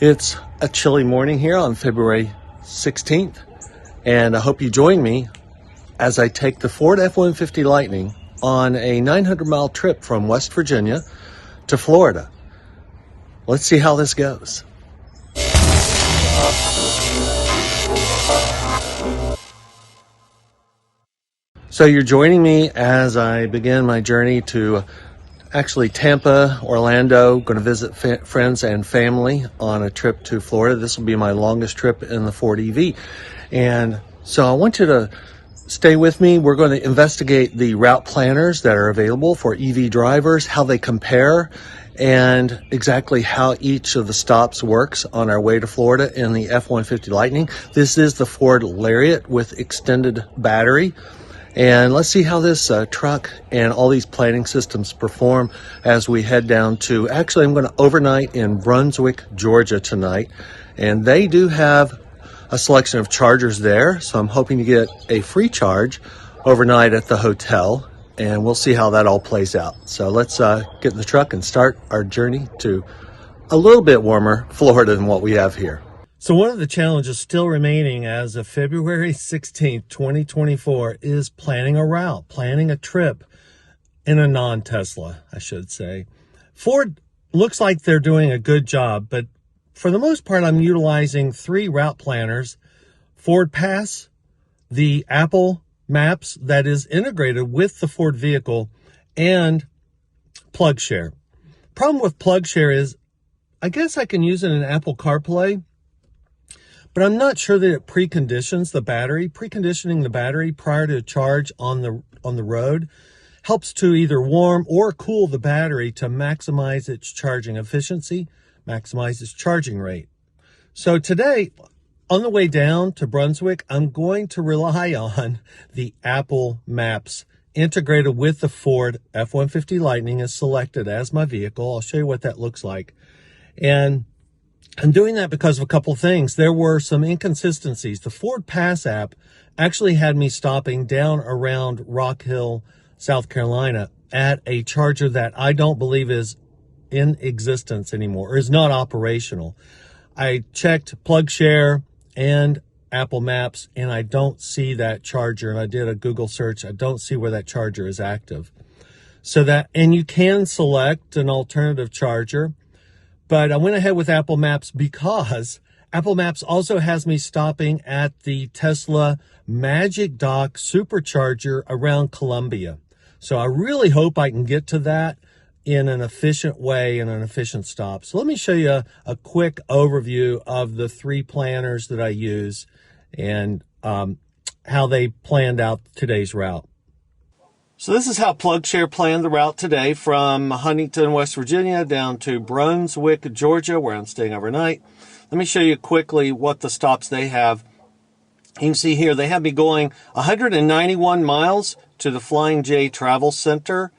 It's a chilly morning here on February 16th, and I hope you join me as I take the Ford F-150 Lightning on a 900-mile trip from West Virginia to Florida. Let's see how this goes. So you're joining me as I begin my journey to actually Tampa, Orlando. Going to visit friends and family on a trip to Florida. This will be my longest trip in the Ford EV. And so I want you to stay with me. We're going to investigate the route planners that are available for EV drivers, how they compare, and exactly how each of the stops works on our way to Florida in the F-150 Lightning. This is the Ford Lariat with extended battery. And let's see how this truck and all these planning systems perform as we head down to, actually I'm going to overnight in Brunswick, Georgia tonight. And they do have a selection of chargers there, so I'm hoping to get a free charge overnight at the hotel. And we'll see how that all plays out. So let's get in the truck and start our journey to a little bit warmer Florida than what we have here. So one of the challenges still remaining as of February 16th, 2024 is planning a route, planning a trip in a non-Tesla, I should say. Ford looks like they're doing a good job, but for the most part, I'm utilizing 3 route planners: Ford Pass, the Apple Maps that is integrated with the Ford vehicle, and PlugShare. Problem with PlugShare is I guess I can use it in Apple CarPlay, but I'm not sure that it preconditions the battery. Preconditioning the battery prior to a charge on the road helps to either warm or cool the battery to maximize its charging efficiency, maximize its charging rate. So today, on the way down to Brunswick, I'm going to rely on the Apple Maps integrated with the Ford F-150 Lightning is selected as my vehicle. I'll show you what that looks like. And I'm doing that because of a couple things. There were some inconsistencies. The Ford Pass app actually had me stopping down around Rock Hill, South Carolina at a charger that I don't believe is in existence anymore, or is not operational. I checked PlugShare and Apple Maps, and I don't see that charger. And I did a Google search. I don't see where that charger is active. And you can select an alternative charger. But I went ahead with Apple Maps because Apple Maps also has me stopping at the Tesla Magic Dock Supercharger around Columbia. So I really hope I can get to that in an efficient way and an efficient stop. So let me show you a quick overview of the 3 planners that I use and how they planned out today's route. So this is how PlugShare planned the route today from Huntington, West Virginia down to Brunswick, Georgia, where I'm staying overnight. Let me show you quickly what the stops they have. You can see here they have me going 191 miles to the Flying J Travel Center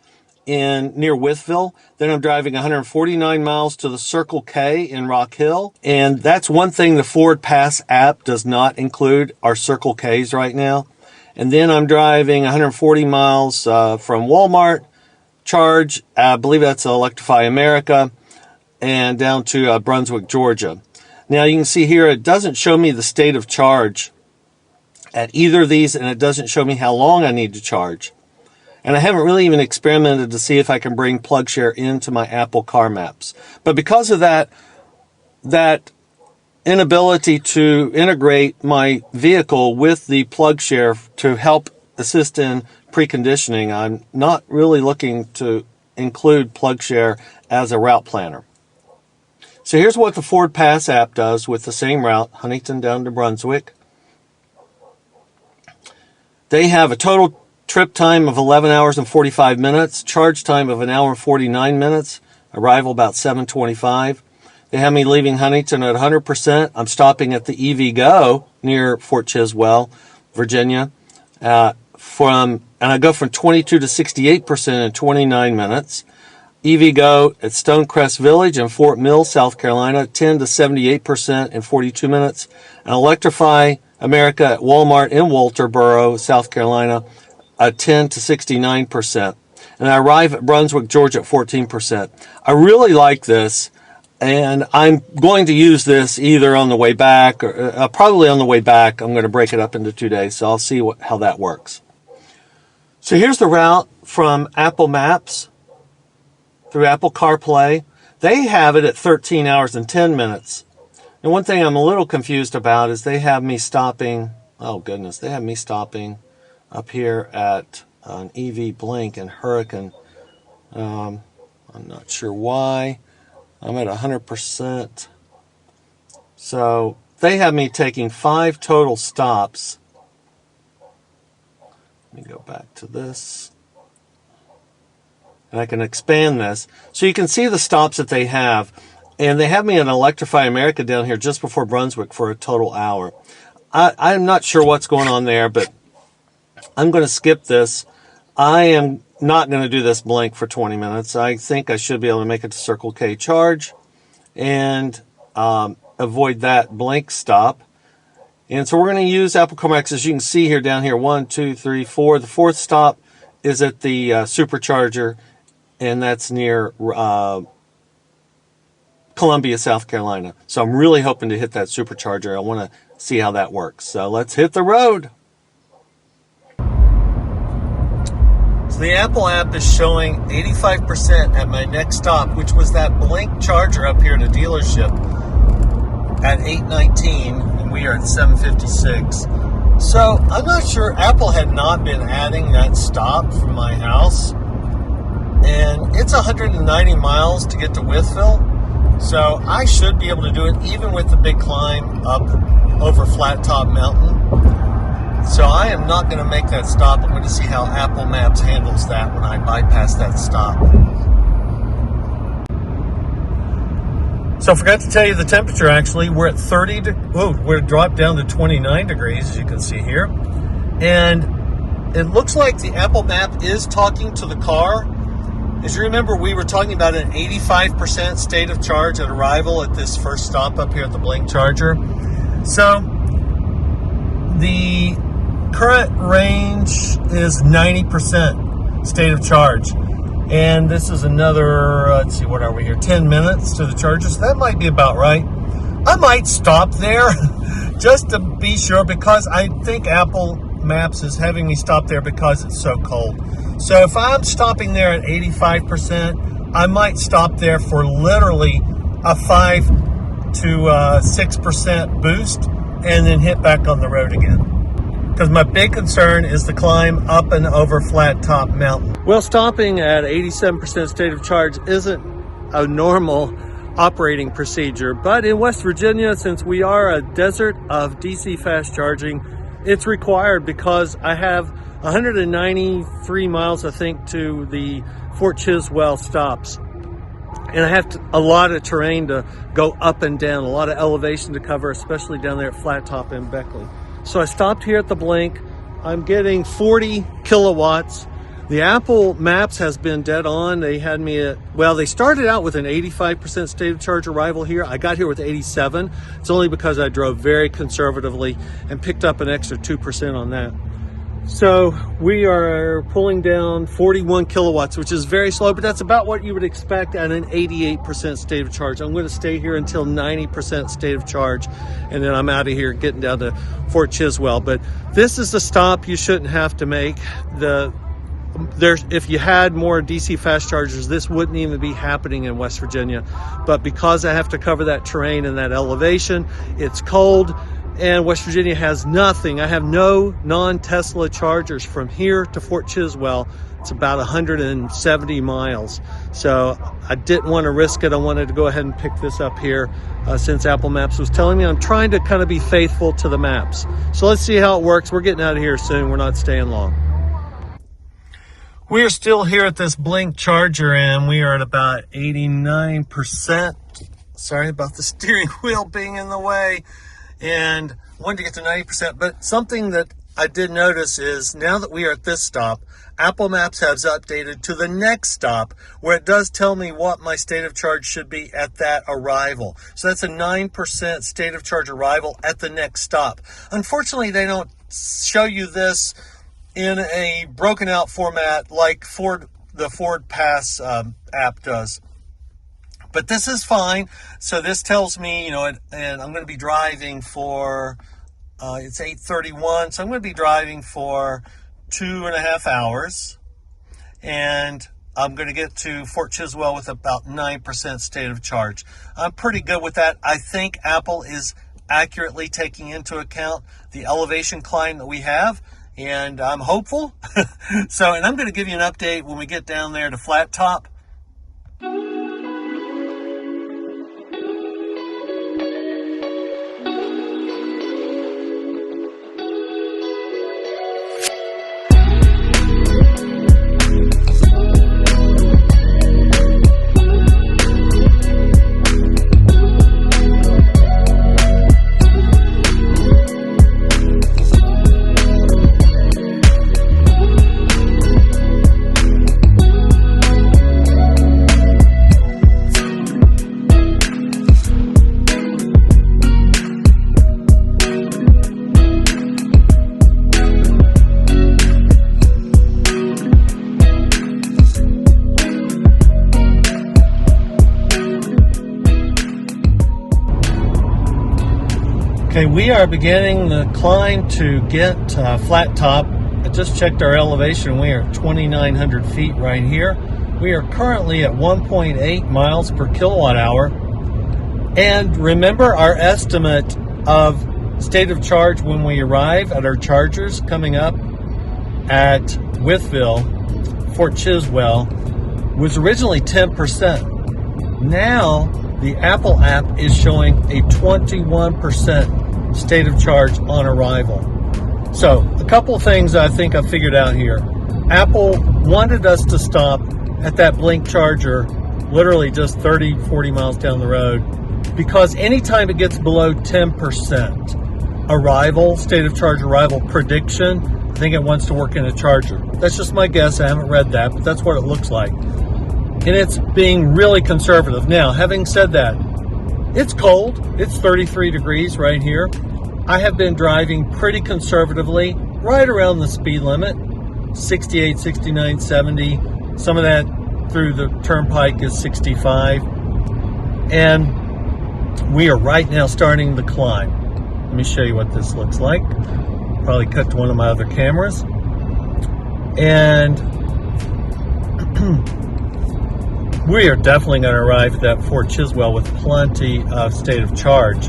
near Wytheville. Then I'm driving 149 miles to the Circle K in Rock Hill. And that's one thing the Ford Pass app does not include, are Circle Ks right now. And then I'm driving 140 miles from Walmart, charge, I believe that's Electrify America, and down to Brunswick, Georgia. Now you can see here it doesn't show me the state of charge at either of these, and it doesn't show me how long I need to charge. And I haven't really even experimented to see if I can bring PlugShare into my Apple Car Maps. But because of that inability to integrate my vehicle with the PlugShare to help assist in preconditioning, I'm not really looking to include PlugShare as a route planner. So here's what the Ford Pass app does with the same route, Huntington down to Brunswick. They have a total trip time of 11 hours and 45 minutes, charge time of 1 hour and 49 minutes, arrival about 7:25. They have me leaving Huntington at 100%. I'm stopping at the EVgo near Fort Chiswell, Virginia. And I go from 22 to 68% in 29 minutes. EVgo at Stonecrest Village in Fort Mill, South Carolina, 10 to 78% in 42 minutes. And Electrify America at Walmart in Walterboro, South Carolina, 10 to 69%. And I arrive at Brunswick, Georgia at 14%. I really like this. And I'm going to use this either on the way back or probably on the way back. I'm going to break it up into 2 days, so I'll see how that works. So here's the route from Apple Maps through Apple CarPlay. They have it at 13 hours and 10 minutes. And one thing I'm a little confused about is they have me stopping, oh goodness, they have me stopping up here at an EV Blink in Hurricane. I'm not sure why. I'm at 100%. So they have me taking 5 total stops. Let me go back to this. And I can expand this. So you can see the stops that they have. And they have me in Electrify America down here just before Brunswick for a total hour. I'm not sure what's going on there, but I'm going to skip this. I am not going to do this Blink for 20 minutes. I think I should be able to make it to Circle K charge and avoid that Blink stop. And so we're going to use Apple CarMax, as you can see here down here, 1, 2, 3, 4. The 4th stop is at the Supercharger, and that's near Columbia, South Carolina. So I'm really hoping to hit that Supercharger. I want to see how that works. So let's hit the road. So the Apple app is showing 85% at my next stop, which was that Blink charger up here at a dealership at 8:19, and we are at 7:56. So I'm not sure. Apple had not been adding that stop from my house, and it's 190 miles to get to Withville. So I should be able to do it even with the big climb up over Flat Top Mountain. So I am not going to make that stop. I'm going to see how Apple Maps handles that when I bypass that stop. So I forgot to tell you the temperature actually. We're at 30, we're dropped down to 29 degrees, as you can see here. And it looks like the Apple Map is talking to the car. As you remember, we were talking about an 85% state of charge at arrival at this first stop up here at the Blink Charger. So the current range is 90% state of charge. And this is another, let's see, what are we here? 10 minutes to the charger. So that might be about right. I might stop there just to be sure, because I think Apple Maps is having me stop there because it's so cold. So if I'm stopping there at 85%, I might stop there for literally a 5 to 6% boost and then hit back on the road again. Because my big concern is the climb up and over Flat Top Mountain. Well, stopping at 87% state of charge isn't a normal operating procedure, but in West Virginia, since we are a desert of DC fast charging, it's required because I have 193 miles, I think, to the Fort Chiswell stops. And I have a lot of terrain to go up and down, a lot of elevation to cover, especially down there at Flat Top in Beckley. So I stopped here at the Blink. I'm getting 40 kilowatts. The Apple Maps has been dead on. They had me at, well, they started out with an 85% state of charge arrival here. I got here with 87. It's only because I drove very conservatively and picked up an extra 2% on that. So we are pulling down 41 kilowatts, which is very slow, but that's about what you would expect at an 88% state of charge. I'm going to stay here until 90% state of charge, and then I'm out of here getting down to Fort Chiswell. But this is the stop you shouldn't have to make. If you had more DC fast chargers, this wouldn't even be happening in West Virginia. But because I have to cover that terrain and that elevation, it's cold. And West Virginia has nothing. I have no non-Tesla chargers from here to Fort Chiswell. It's about 170 miles. So I didn't want to risk it. I wanted to go ahead and pick this up here since Apple Maps was telling me. I'm trying to kind of be faithful to the maps. So let's see how it works. We're getting out of here soon. We're not staying long. We are still here at this Blink charger, and we are at about 89%. Sorry about the steering wheel being in the way. And wanted to get to 90%, but something that I did notice is now that we are at this stop, Apple Maps has updated to the next stop where it does tell me what my state of charge should be at that arrival. So that's a 9% state of charge arrival at the next stop. Unfortunately, they don't show you this in a broken out format like the Ford Pass app does. but this is fine. So this tells me, and I'm going to be driving for, it's 8:31, so I'm going to be driving for 2.5 hours, and I'm going to get to Fort Chiswell with about 9% state of charge. I'm pretty good with that. I think Apple is accurately taking into account the elevation climb that we have, and I'm hopeful. And I'm going to give you an update when we get down there to Flat Top. Okay, we are beginning the climb to get Flat Top. I just checked our elevation. We are at 2,900 feet right here. We are currently at 1.8 miles per kilowatt hour. And remember our estimate of state of charge when we arrive at our chargers coming up at Wytheville, Fort Chiswell, was originally 10%. Now, the Apple app is showing a 21% state of charge on arrival. So a couple of things I think I've figured out here. Apple wanted us to stop at that Blink charger literally just 30-40 miles down the road, because anytime it gets below 10% arrival, state of charge arrival prediction, I think it wants to work in a charger. That's just my guess. I haven't read that, but that's what it looks like. And it's being really conservative. Now, having said that, it's cold. It's 33 degrees right here. I have been driving pretty conservatively, right around the speed limit, 68, 69, 70. Some of that through the turnpike is 65. And we are right now starting the climb. Let me show you what this looks like. Probably cut to one of my other cameras. And we are definitely going to arrive at that Fort Chiswell with plenty of state of charge,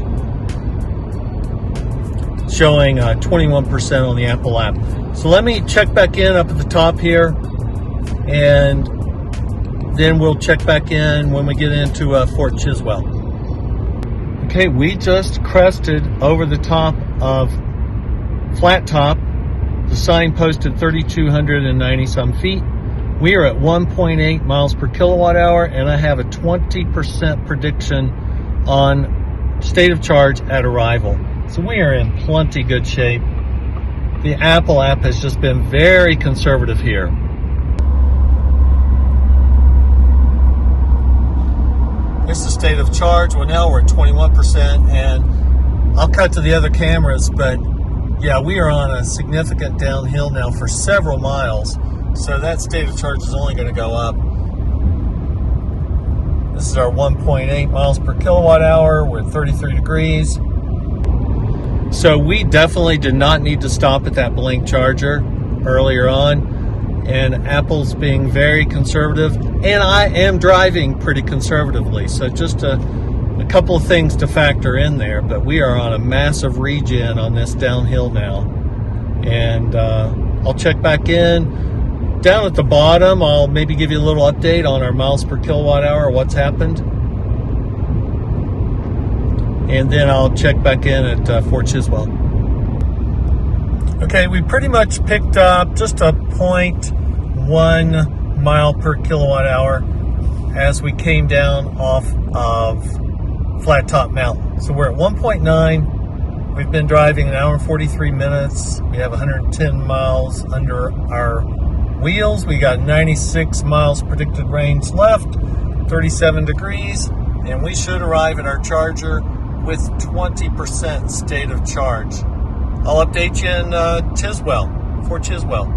showing 21% on the Apple app. So let me check back in up at the top here, and then we'll check back in when we get into Fort Chiswell. Okay, we just crested over the top of Flat Top. The sign posted 3,290 some feet. We are at 1.8 miles per kilowatt hour, and I have a 20% prediction on state of charge at arrival. So we are in plenty good shape. The Apple app has just been very conservative here. This is state of charge. Well, now we're at 21%, and I'll cut to the other cameras, but yeah, we are on a significant downhill now for several miles. So that state of charge is only going to go up. This is our 1.8 miles per kilowatt hour. We're at 33 degrees. So we definitely did not need to stop at that Blink charger earlier on. And Apple's being very conservative. And I am driving pretty conservatively. So just a couple of things to factor in there. But we are on a massive regen on this downhill now. And I'll check back in. Down at the bottom, I'll maybe give you a little update on our miles per kilowatt hour, what's happened. And then I'll check back in at Fort Chiswell. Okay, we pretty much picked up just a 0.1 mile per kilowatt hour as we came down off of Flat Top Mountain. So we're at 1.9. We've been driving an hour and 43 minutes. We have 110 miles under our wheels. We got 96 miles predicted range left, 37 degrees, and we should arrive at our charger with 20% state of charge. I'll update you in Fort Chiswell.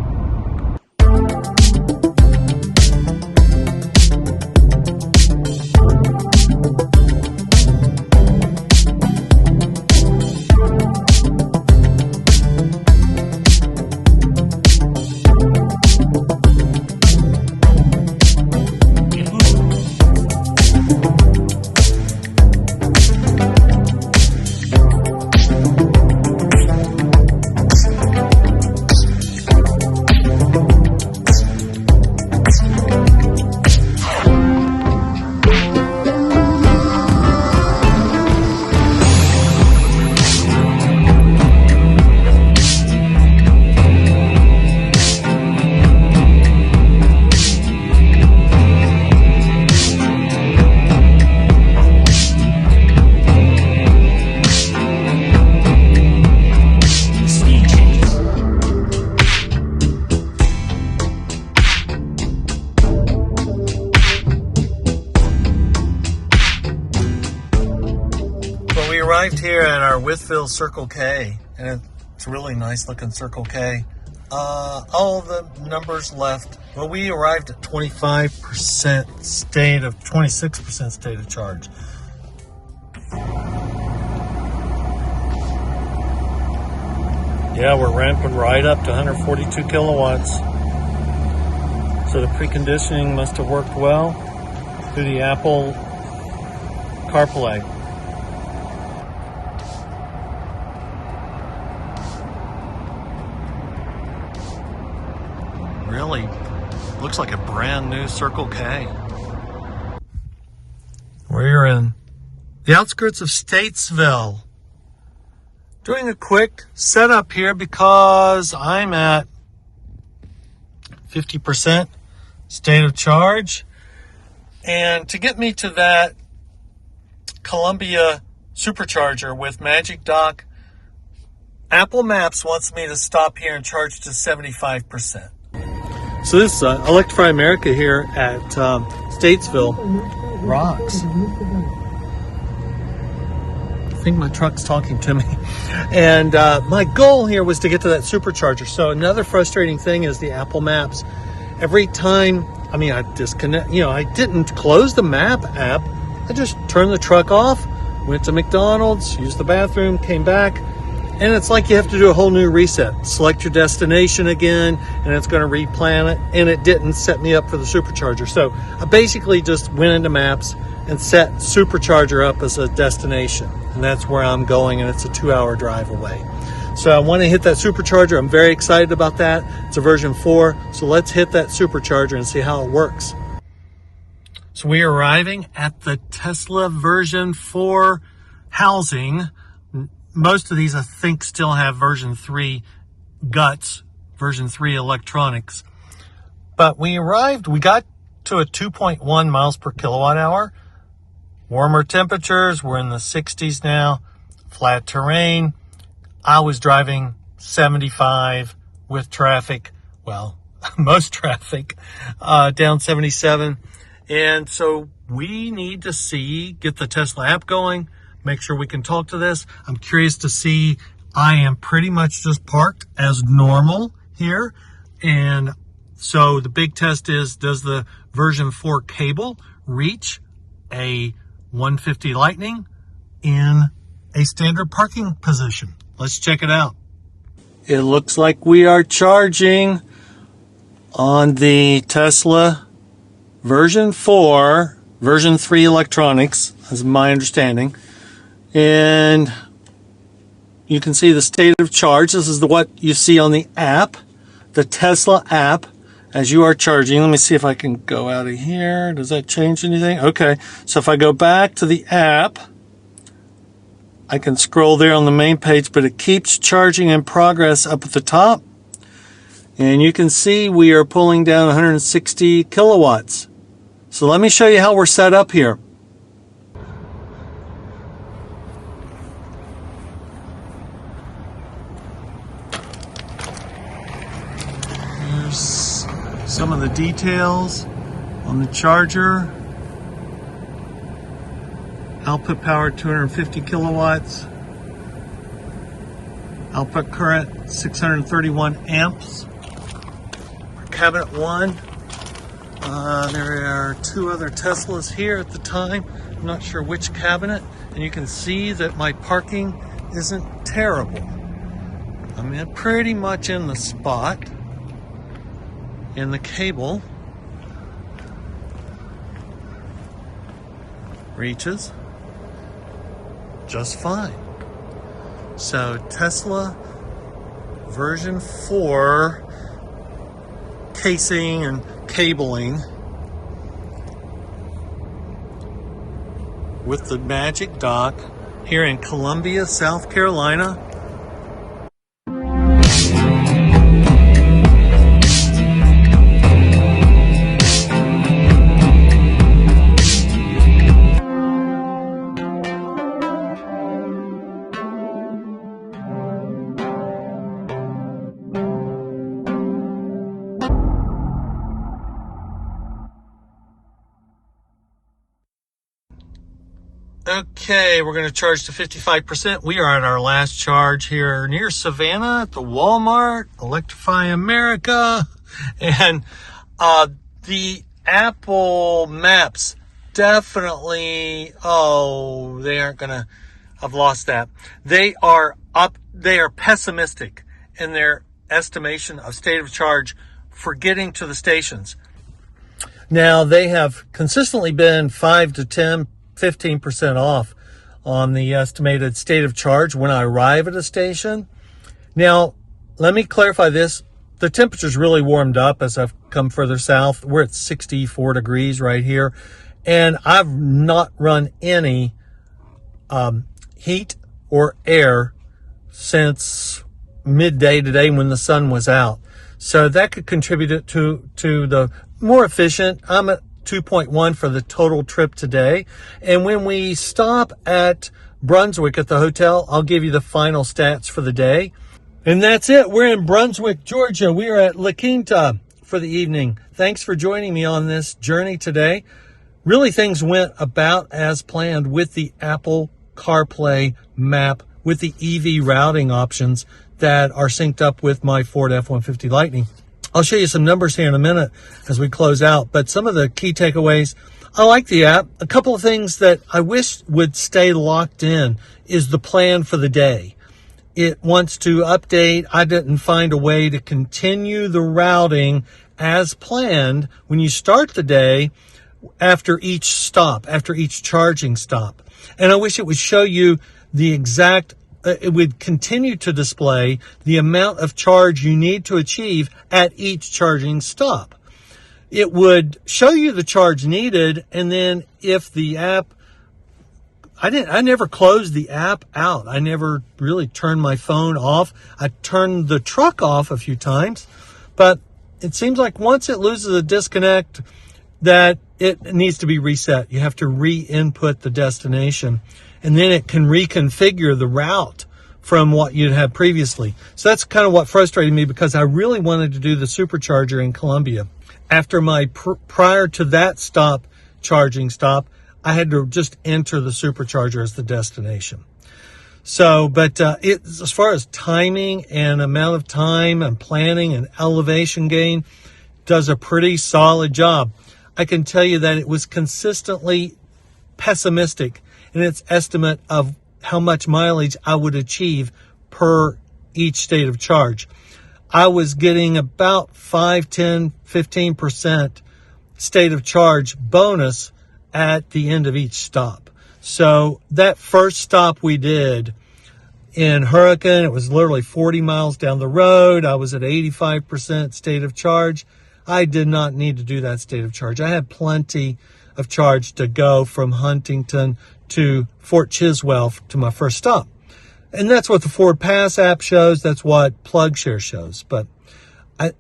here at our Withville Circle K, and it's a really nice looking Circle K. All the numbers left. Well, we arrived at 26% state of charge. Yeah, we're ramping right up to 142 kilowatts. So the preconditioning must have worked well through the Apple CarPlay. Really looks like a brand new Circle K. We're in the outskirts of Statesville. Doing a quick setup here because I'm at 50% state of charge. And to get me to that Columbia Supercharger with Magic Dock, Apple Maps wants me to stop here and charge to 75%. So this Electrify America here at Statesville rocks. I think my truck's talking to me. And my goal here was to get to that supercharger. So another frustrating thing is the Apple Maps. Every time, I disconnect, I didn't close the map app. I just turned the truck off, went to McDonald's, used the bathroom, came back. And it's like you have to do a whole new reset. Select your destination again, and it's going to replan it. And it didn't set me up for the supercharger. So I basically just went into Maps and set Supercharger up as a destination. And that's where I'm going, and it's a 2-hour drive away. So I want to hit that supercharger. I'm very excited about that. It's a version 4. So let's hit that supercharger and see how it works. So we are arriving at the Tesla version 4 housing. Most of these, I think, still have version 3 guts, version 3 electronics. But we got to a 2.1 miles per kilowatt hour. Warmer temperatures, we're in the 60s now. Flat terrain. I was driving 75 with traffic, well, most traffic, down 77. And so we need to get the Tesla app going, make sure we can talk to this. I'm curious to see, I am pretty much just parked as normal here. And so the big test is, does the version 4 cable reach a 150 Lightning in a standard parking position? Let's check it out. It looks like we are charging on the Tesla version 4, version 3 electronics, as my understanding. And you can see the state of charge. This is what you see on the app, the Tesla app, as you are charging. Let me see if I can go out of here. Does that change anything? Okay, so if I go back to the app, I can scroll there on the main page, but it keeps charging in progress up at the top. And you can see we are pulling down 160 kilowatts. So let me show you how we're set up here. Here's some of the details on the charger. Output power 250 kilowatts. Output current 631 amps. For cabinet 1. There are 2 other Teslas here at the time. I'm not sure which cabinet. And you can see that my parking isn't terrible. I'm pretty much in the spot. And the cable reaches just fine. So Tesla version 4 casing and cabling with the Magic Dock here in Columbia, South Carolina. Okay, we're going to charge to 55%. We are at our last charge here near Savannah at the Walmart, Electrify America. And the Apple Maps definitely, they aren't going to, I've lost that. They are pessimistic in their estimation of state of charge for getting to the stations. Now, they have consistently been 5 to 10 15% off on the estimated state of charge when I arrive at a station. Now, let me clarify this. The temperature's really warmed up as I've come further south. We're at 64 degrees right here. And I've not run any heat or air since midday today when the sun was out. So that could contribute to the more efficient. I'm at 2.1 for the total trip today. And when we stop at Brunswick at the hotel, I'll give you the final stats for the day. And that's it. We're in Brunswick, Georgia. We are at La Quinta for the evening. Thanks for joining me on this journey today. Really, things went about as planned with the Apple CarPlay map with the EV routing options that are synced up with my Ford F-150 Lightning. I'll show you some numbers here in a minute as we close out, but some of the key takeaways, I like the app. A couple of things that I wish would stay locked in is the plan for the day. It wants to update. I didn't find a way to continue the routing as planned when you start the day after each stop, after each charging stop. And I wish it would show you the exact it would continue to display the amount of charge you need to achieve at each charging stop. It would show you the charge needed, and then if the app, I never closed the app out. I never really turned my phone off. I turned the truck off a few times, but it seems like once it loses a disconnect, that it needs to be reset. You have to re-input the destination, and then it can reconfigure the route from what you'd had previously. So that's kind of what frustrated me, because I really wanted to do the Supercharger in Columbia. After my prior to that stop, charging stop, I had to just enter the Supercharger as the destination. So, but as far as timing and amount of time and planning and elevation gain, does a pretty solid job. I can tell you that it was consistently pessimistic in its estimate of how much mileage I would achieve per each state of charge. I was getting about 5, 10, 15% state of charge bonus at the end of each stop. So that first stop we did in Hurricane, it was literally 40 miles down the road. I was at 85% state of charge. I did not need to do that state of charge. I had plenty of charge to go from Huntington to Fort Chiswell to my first stop. And that's what the Ford Pass app shows. That's what PlugShare shows. But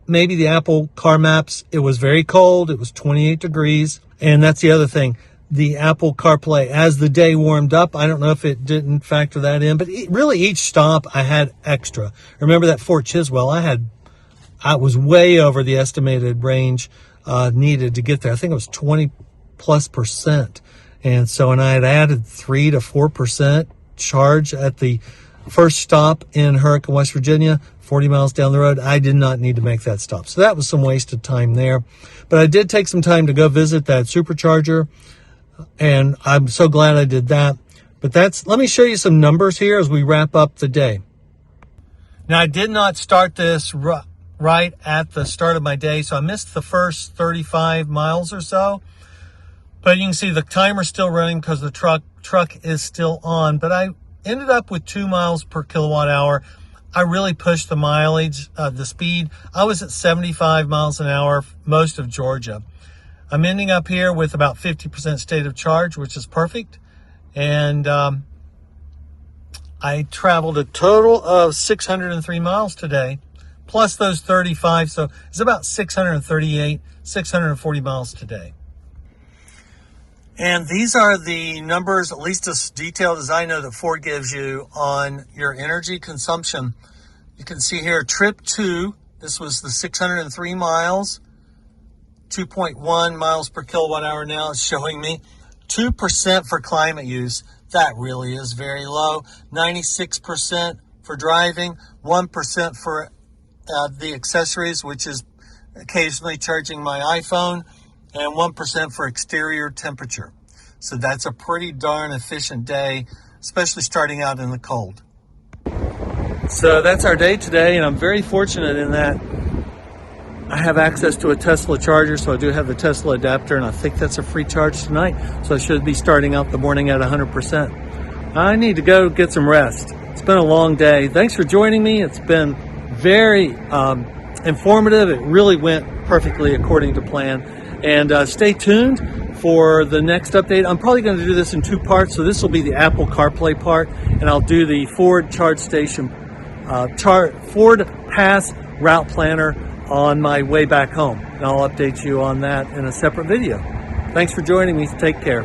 maybe the Apple Car Maps, it was very cold. It was 28 degrees. And that's the other thing. The Apple CarPlay, as the day warmed up, I don't know if it didn't factor that in, but really each stop I had extra. Remember that Fort Chiswell, I was way over the estimated range needed to get there. I think it was 20+%. And so, and I had added 3 to 4% charge at the first stop in Hurricane, West Virginia, 40 miles down the road. I did not need to make that stop. So that was some wasted time there. But I did take some time to go visit that Supercharger, and I'm so glad I did that. But let me show you some numbers here as we wrap up the day. Now, I did not start this right at the start of my day, so I missed the first 35 miles or so. But you can see the timer's still running because the truck is still on. But I ended up with 2 miles per kilowatt hour. I really pushed the mileage, the speed. I was at 75 miles an hour most of Georgia. I'm ending up here with about 50% state of charge, which is perfect. And I traveled a total of 603 miles today, plus those 35. So it's about 638, 640 miles today. And these are the numbers, at least as detailed as I know, that Ford gives you on your energy consumption. You can see here, trip 2, this was the 603 miles, 2.1 miles per kilowatt hour now. It's showing me 2% for climate use. That really is very low. 96% for driving, 1% for the accessories, which is occasionally charging my iPhone, and 1% for exterior temperature. So that's a pretty darn efficient day, especially starting out in the cold. So that's our day today, and I'm very fortunate in that I have access to a Tesla charger, so I do have the Tesla adapter, and I think that's a free charge tonight, so I should be starting out the morning at 100%. I need to go get some rest. It's been a long day. Thanks for joining me. It's been very informative. It really went perfectly according to plan. And stay tuned for the next update. I'm probably going to do this in 2 parts, so this will be the Apple CarPlay part, and I'll do the Ford Charge Station, Ford Pass Route Planner on my way back home. And I'll update you on that in a separate video. Thanks for joining me. Take care.